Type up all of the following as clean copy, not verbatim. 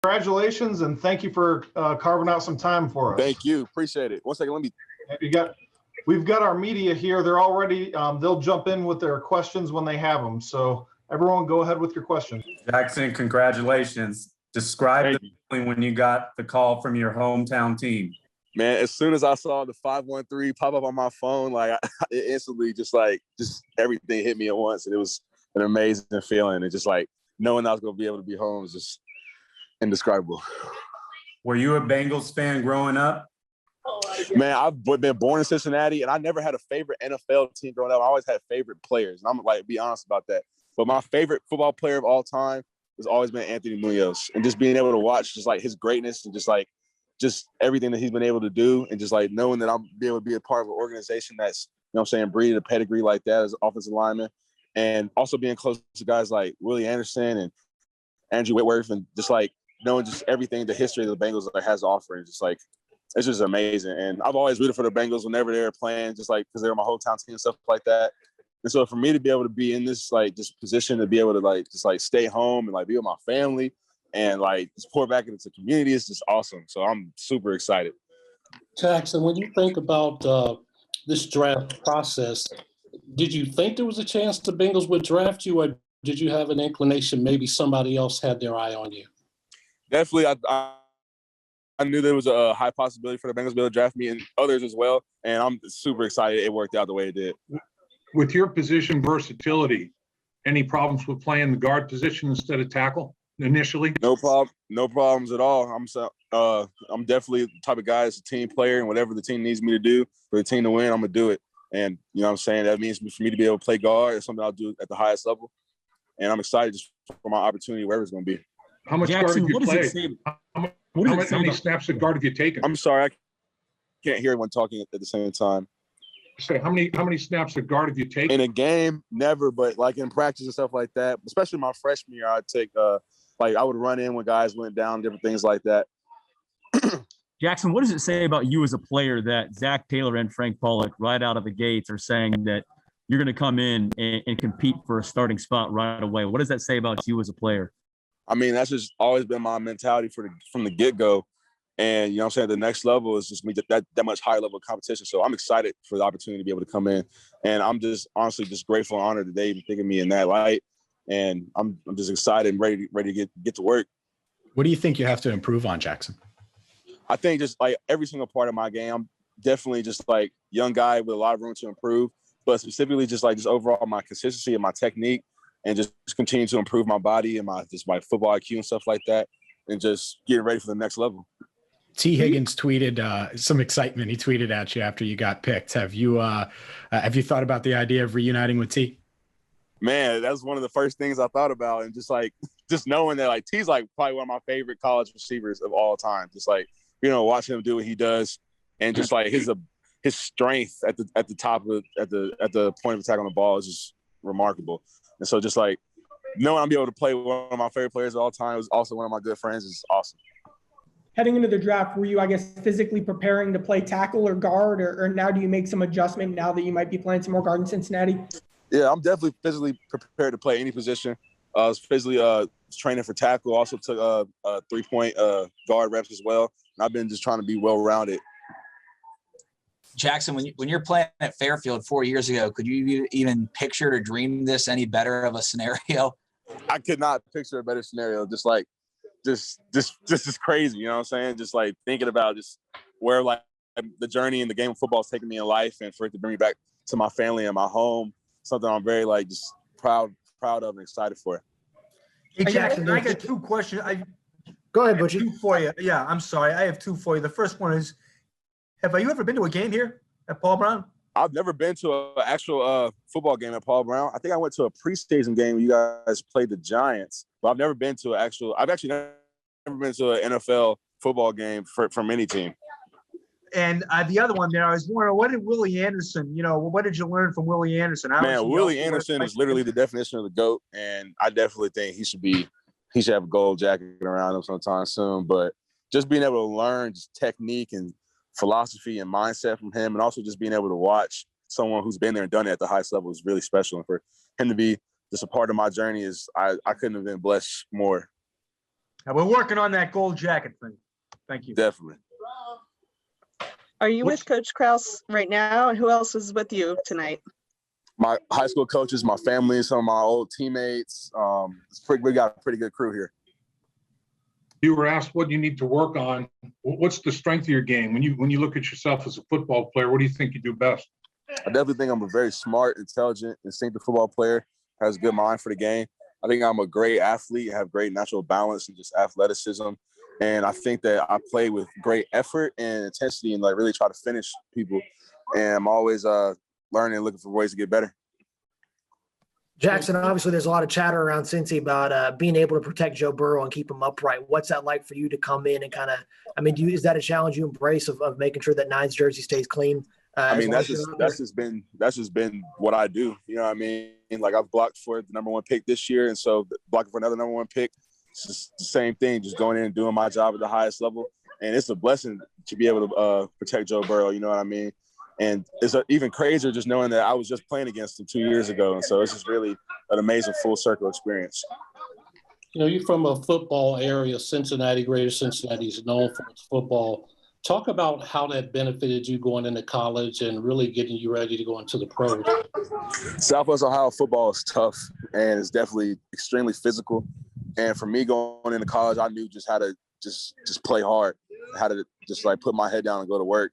congratulations, and thank you for carving out some time for us. Thank you. Appreciate it. 1 second. We've got our media here. They're already, they'll jump in with their questions when they have them. So everyone go ahead with your questions. Jackson, congratulations. Describe the feeling when you got the call from your hometown team. Man, as soon as I saw the 513 pop up on my phone, like it instantly just everything hit me at once. And it was an amazing feeling. And just like knowing I was going to be able to be home is just indescribable. Were you a Bengals fan growing up? Man, I've been born in Cincinnati, and I never had a favorite NFL team growing up. I always had favorite players, and I'm like, be honest about that. But my favorite football player of all time has always been Anthony Munoz, and just being able to watch just like his greatness and just everything that he's been able to do, and just like knowing that I'm be able to be a part of an organization that's, you know what I'm saying, breeded a pedigree like that as an offensive lineman, and also being close to guys like Willie Anderson and Andrew Whitworth, and just like knowing just everything, the history of the Bengals has to offer, and just like it's just amazing. And I've always rooted for the Bengals whenever they were playing, just like because they were my hometown team and stuff like that. And so for me to be able to be in this just position to be able to stay home and like be with my family and like just pour back into the community is just awesome. So I'm super excited. Jackson, when you think about this draft process, did you think there was a chance the Bengals would draft you, or did you have an inclination maybe somebody else had their eye on you? Definitely, I knew there was a high possibility for the Bengals to be able to draft me and others as well, and I'm super excited it worked out the way it did. With your position versatility, any problems with playing the guard position instead of tackle initially? No problems at all. I'm definitely the type of guy that's a team player, and whatever the team needs me to do for the team to win, I'm gonna do it. And you know what I'm saying, that means for me to be able to play guard is something I'll do at the highest level, and I'm excited just for my opportunity wherever it's gonna be. How much Jackson, guard have you played? How many snaps of guard have you taken? I'm sorry, I can't hear everyone talking at the same time. So how many snaps of guard have you taken? In a game, never, but like in practice and stuff like that, especially my freshman year, I'd take I would run in when guys went down, different things like that. Jackson, what does it say about you as a player that Zach Taylor and Frank Pollock right out of the gates are saying that you're going to come in and compete for a starting spot right away? What does that say about you as a player? I mean, that's just always been my mentality from the get-go. And, you know what I'm saying, the next level is just me that much higher level of competition. So I'm excited for the opportunity to be able to come in. And I'm just honestly just grateful and honored that they even think of me in that light. And I'm just excited and ready to get to work. What do you think you have to improve on, Jackson? I think just like every single part of my game, I'm definitely just like young guy with a lot of room to improve. But specifically just overall my consistency and my technique, and just continue to improve my body and my football IQ and stuff like that, and just getting ready for the next level. T. Higgins tweeted some excitement. He tweeted at you after you got picked. Have you thought about the idea of reuniting with T? Man, that's one of the first things I thought about, and just knowing that T's probably one of my favorite college receivers of all time. Just watching him do what he does, and just his strength at the top of at the point of attack on the ball is just remarkable. And so just knowing I'll be able to play with one of my favorite players of all time, who's also one of my good friends, is awesome. Heading into the draft, were you, I guess, physically preparing to play tackle or guard, or now do you make some adjustment now that you might be playing some more guard in Cincinnati? Yeah, I'm definitely physically prepared to play any position. I was physically training for tackle, also took 3-point guard reps as well. And I've been just trying to be well-rounded. Jackson, when you're playing at Fairfield 4 years ago, could you even picture or dream this any better of a scenario? I could not picture a better scenario. This is crazy. You know what I'm saying? Just thinking about just where the journey in the game of football is taking me in life, and for it to bring me back to my family and my home, something I'm very just proud of and excited for. Hey Jackson, I got two questions. Go ahead, Butchie. Two for you. Yeah, I'm sorry. I have two for you. The first one is, have you ever been to a game here at Paul Brown? I've never been to an actual football game at Paul Brown. I think I went to a preseason game where you guys played the Giants, but I've never been to I've actually never been to an NFL football game from any team. And the other one there, I was wondering, what did Willie Anderson, what did you learn from Willie Anderson? Man, Willie Anderson is literally the definition of the GOAT, and I definitely think he should have a gold jacket around him sometime soon. But just being able to learn just technique and philosophy and mindset from him, and also just being able to watch someone who's been there and done it at the highest level is really special. And for him to be just a part of my journey I couldn't have been blessed more. Now, we're working on that gold jacket thing. Thank you. Definitely. Are you with Coach Krause right now? And who else is with you tonight? My high school coaches, my family, some of my old teammates. We got a pretty good crew here. You were asked what you need to work on. What's the strength of your game? When you look at yourself as a football player, what do you think you do best? I definitely think I'm a very smart, intelligent, instinctive football player, has a good mind for the game. I think I'm a great athlete, have great natural balance and just athleticism. And I think that I play with great effort and intensity and like really try to finish people. And I'm always learning and looking for ways to get better. Jackson, obviously there's a lot of chatter around Cincy about being able to protect Joe Burrow and keep him upright. What's that like for you to come in and kind of, is that a challenge you embrace of making sure that Nine's jersey stays clean? That's just been what I do. You know what I mean? Like I've blocked for the number one pick this year. And so blocking for another number one pick, it's just the same thing, just going in and doing my job at the highest level. And it's a blessing to be able to protect Joe Burrow. You know what I mean? And it's even crazier just knowing that I was just playing against him 2 years ago. And so it's just really an amazing full circle experience. You're from a football area, Cincinnati, Greater Cincinnati is known for its football. Talk about how that benefited you going into college and really getting you ready to go into the pros. Southwest Ohio football is tough and it's definitely extremely physical. And for me going into college, I knew just how to just play hard, how to just like put my head down and go to work.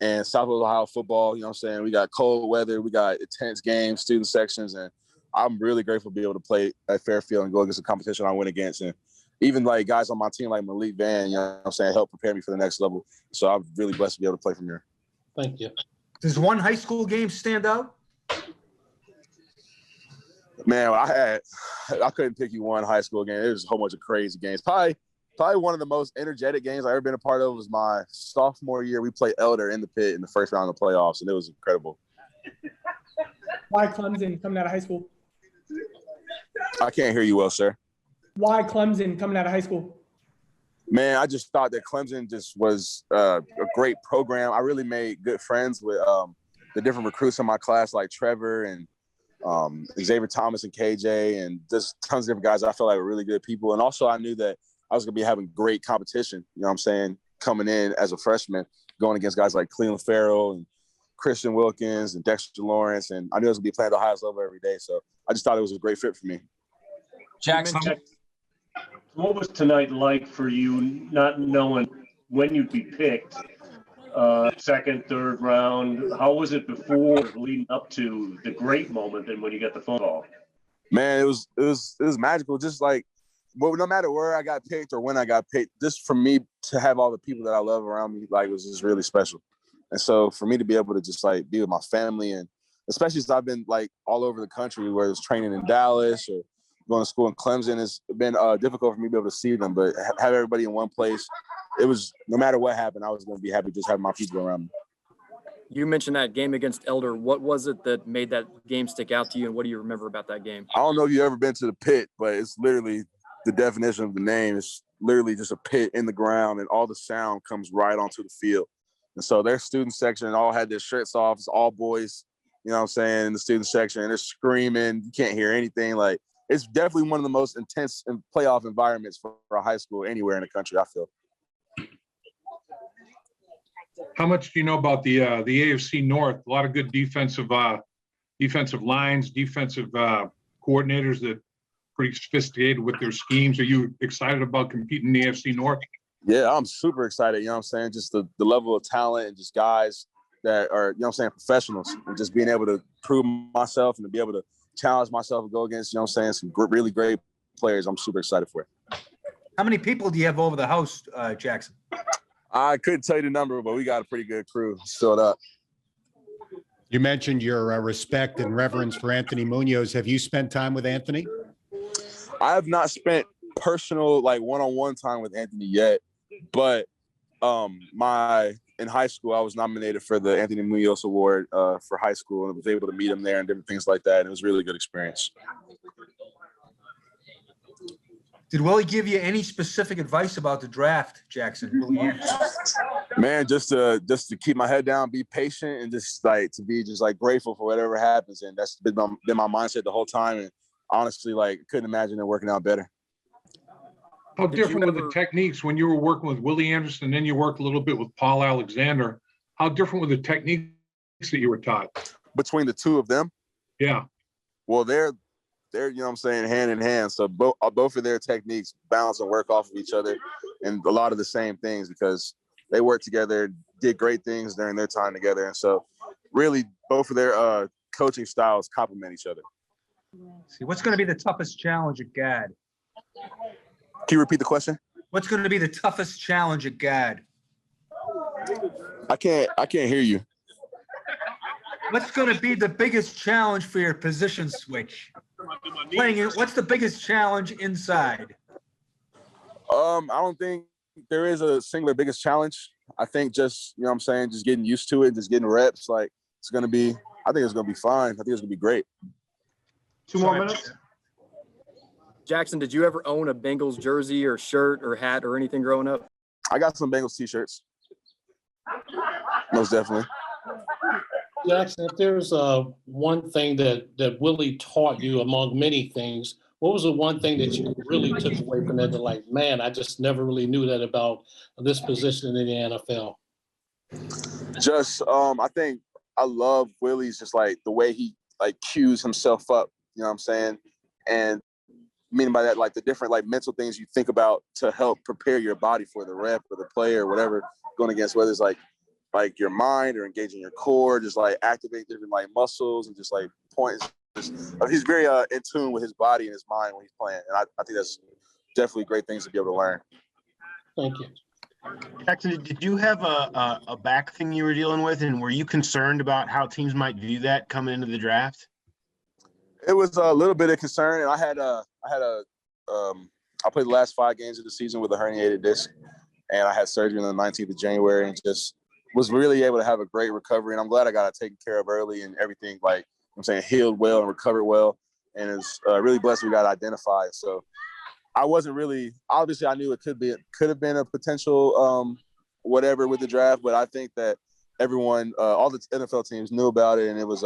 And Southwest Ohio football, you know what I'm saying? We got cold weather, we got intense games, student sections, and I'm really grateful to be able to play at Fairfield and go against the competition I went against. And even like guys on my team like Malik Van, you know what I'm saying, helped prepare me for the next level. So I'm really blessed to be able to play from here. Thank you. Does one high school game stand out? Man, I couldn't pick you one high school game. There was a whole bunch of crazy games. Probably one of the most energetic games I've ever been a part of was my sophomore year. We played Elder in the pit in the first round of the playoffs, and it was incredible. Why Clemson coming out of high school? I can't hear you well, sir. Why Clemson coming out of high school? Man, I just thought that Clemson just was a great program. I really made good friends with the different recruits in my class, like Trevor and Xavier Thomas and KJ, and just tons of different guys I felt like were really good people. And also I knew that I was going to be having great competition, you know what I'm saying, coming in as a freshman, going against guys like Cleveland Farrell and Christian Wilkins and Dexter Lawrence. And I knew I was going to be playing at the highest level every day. So I just thought it was a great fit for me. Jackson, what was tonight like for you, not knowing when you'd be picked, second, third round? How was it before leading up to the great moment and when you got the phone call? Man, it was magical. Just like, well, no matter where I got picked or when I got picked, just for me to have all the people that I love around me, like, was just really special. And so for me to be able to just like be with my family, and especially since I've been like all over the country, whether it's training in Dallas or going to school in Clemson, it's been difficult for me to be able to see them, but have everybody in one place. It was, no matter what happened, I was going to be happy just having my people around me. You mentioned that game against Elder. What was it that made that game stick out to you, and what do you remember about that game? I don't know if you've ever been to the pit, but it's literally the definition of the name. It's literally just a pit in the ground, and all the sound comes right onto the field. And so their student section all had their shirts off. It's all boys, you know what I'm saying, in the student section, and they're screaming. You can't hear anything. Like, it's definitely one of the most intense playoff environments for a high school anywhere in the country, I feel. How much do you know about the AFC North? A lot of good defensive lines, defensive coordinators that pretty sophisticated with their schemes. Are you excited about competing in the AFC North? Yeah, I'm super excited. You know what I'm saying? Just the level of talent and just guys that are, you know what I'm saying, professionals, and just being able to prove myself and to be able to challenge myself and go against, you know what I'm saying, some really great players. I'm super excited for it. How many people do you have over the house, Jackson? I couldn't tell you the number, but we got a pretty good crew. It's filled up. You mentioned your respect and reverence for Anthony Munoz. Have you spent time with Anthony? I have not spent personal, like, one-on-one time with Anthony yet, but in high school, I was nominated for the Anthony Munoz Award for high school, and was able to meet him there and different things like that. And it was a really good experience. Did Willie give you any specific advice about the draft, Jackson? Man, just to keep my head down, be patient, and just like to be just like grateful for whatever happens. And that's been my mindset the whole time. And honestly, like, couldn't imagine it working out better. How Did you different were the ever- techniques when you were working with Willie Anderson, and then you worked a little bit with Paul Alexander? How different were the techniques that you were taught? Between the two of them, Yeah. well, they're you know what I'm saying, hand in hand. So both of their techniques bounce and work off of each other, and a lot of the same things because they worked together, did great things during their time together, and so really both of their coaching styles complement each other. See, what's going to be the toughest challenge at GAD? Can you repeat the question? What's going to be the toughest challenge at GAD? I can't hear you. What's going to be the biggest challenge for your position switch? What's the biggest challenge inside? I don't think there is a singular biggest challenge. I think just, you know what I'm saying, just getting used to it, just getting reps. Like I think it's going to be fine. I think it's going to be great. 2 more minutes. Jackson, did you ever own a Bengals jersey or shirt or hat or anything growing up? I got some Bengals t-shirts. Most definitely. Jackson, if there's one thing that Willie taught you among many things, what was the one thing that you really took away from that? Like, man, I just never really knew that about this position in the NFL. Just, I think I love Willie's just like the way he like cues himself up. You know what I'm saying? And meaning by that, like the different like mental things you think about to help prepare your body for the rep or the play or whatever going against, whether it's like your mind or engaging your core, just like activate different like muscles and just like points. He's very in tune with his body and his mind when he's playing. And I think that's definitely great things to be able to learn. Thank you. Jackson, did you have a back thing you were dealing with, and were you concerned about how teams might view that coming into the draft? It was a little bit of concern, and I played the last 5 games of the season with a herniated disc, and I had surgery on the 19th of January, and just was really able to have a great recovery. And I'm glad I got it taken care of early, and everything like I'm saying healed well and recovered well, and it's really blessed we got identified. So I wasn't really obviously I knew it could have been a potential whatever with the draft, but I think that everyone, all the NFL teams knew about it, and it was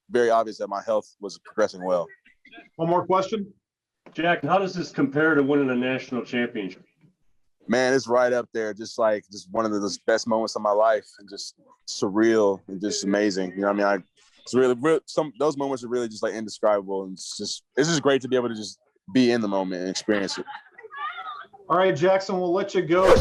very obvious that my health was progressing well. One more question. Jack, how does this compare to winning a national championship? Man, it's right up there. Just one of the best moments of my life, and just surreal and just amazing. You know what I mean? It's really those moments are really just like indescribable, and it's just great to be able to just be in the moment and experience it. All right, Jackson, we'll let you go.